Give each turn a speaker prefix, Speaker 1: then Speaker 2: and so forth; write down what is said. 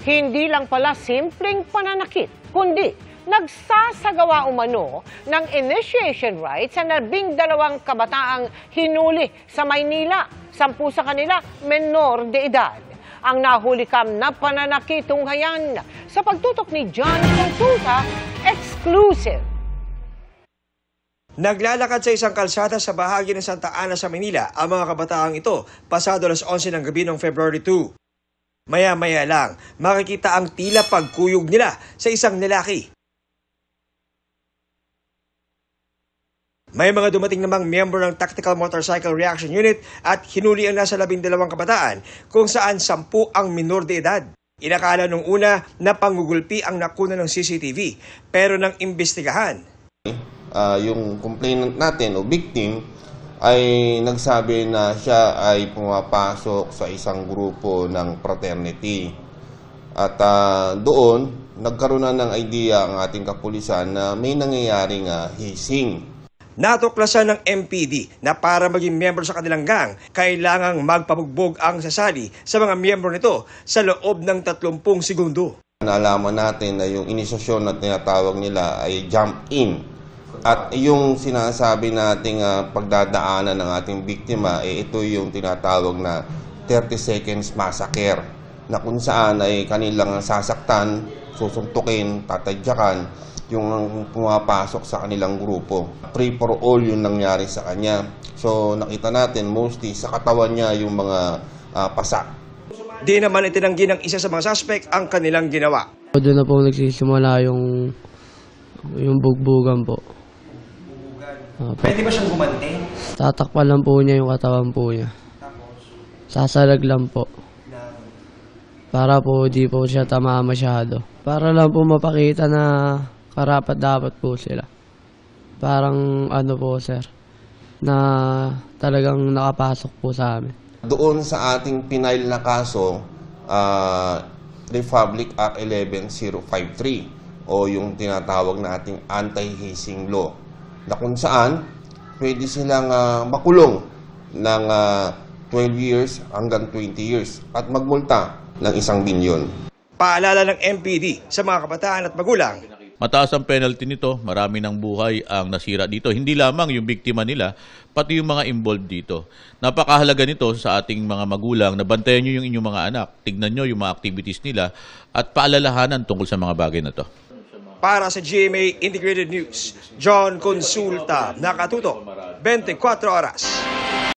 Speaker 1: Hindi lang pala simpleng pananakit, kundi nagsasagawa umano ng initiation rites sa 12 kabataang hinuli sa Maynila. 10 sa kanila, menor de edad. Ang nahulikam na pananakitong hayan sa pagtutok ni John Consulta, exclusive.
Speaker 2: Naglalakad sa isang kalsada sa bahagi ng Santa Ana sa Manila ang mga kabataang ito pasado alas 11 ng gabi noong February 2. Maya-maya lang, makikita ang tila pagkuyog nila sa isang lalaki. May mga dumating namang miyembro ng Tactical Motorcycle Reaction Unit at hinuli ang nasa 12 kabataan kung saan 10 ang minor de edad. Inakala nung una na pangugulpi ang nakuna ng CCTV pero nang imbestigahan.
Speaker 3: Yung complainant natin o victim ay nagsabi na siya ay pumapasok sa isang grupo ng fraternity. At doon, nagkaroon na ng idea ang ating kapulisan na may nangyayaring hising.
Speaker 2: Natuklasan ng MPD na para maging miyembro sa kanilang gang, kailangang magpabugbog ang sasali sa mga miyembro nito sa loob ng 30 segundo.
Speaker 3: Naalaman natin na yung inisasyon na tinatawag nila ay jump in. At yung sinasabi nating pagdadaanan ng ating biktima, ito yung tinatawag na 30 seconds massacre, na kung saan ay kanilang sasaktan, susuntukin, tatadyakan yung pumapasok sa kanilang grupo. Free for all yung nangyari sa kanya. So nakita natin mostly sa katawan niya yung mga pasak.
Speaker 2: Di naman itinanggi ng isa sa mga suspect ang kanilang ginawa.
Speaker 4: Doon na po nagsisimula yung bugbugan po.
Speaker 2: Pwede ba siyang gumanti?
Speaker 4: Tatakpan lang po niya yung katawan po niya. Sasalag lang po. Para po di po siya tama masyado. Para lang po mapakita na karapat dapat po sila. Parang ano po sir, na talagang nakapasok po sa amin.
Speaker 3: Doon sa ating pinail na kaso, Republic Act 11053 o yung tinatawag na ating anti-hazing law, na kung saan pwede silang makulong ng 12 years hanggang 20 years at magmulta ng 1 bilyon.
Speaker 2: Paalala ng MPD sa mga kabataan at magulang.
Speaker 5: Mataas ang penalty nito, marami ng buhay ang nasira dito. Hindi lamang yung biktima nila, pati yung mga involved dito. Napakahalaga nito sa ating mga magulang na bantayan nyo yung inyong mga anak. Tignan nyo yung mga activities nila at paalalahanan tungkol sa mga bagay na to.
Speaker 2: Para sa GMA Integrated News, John Consulta, nakatutok 24 oras.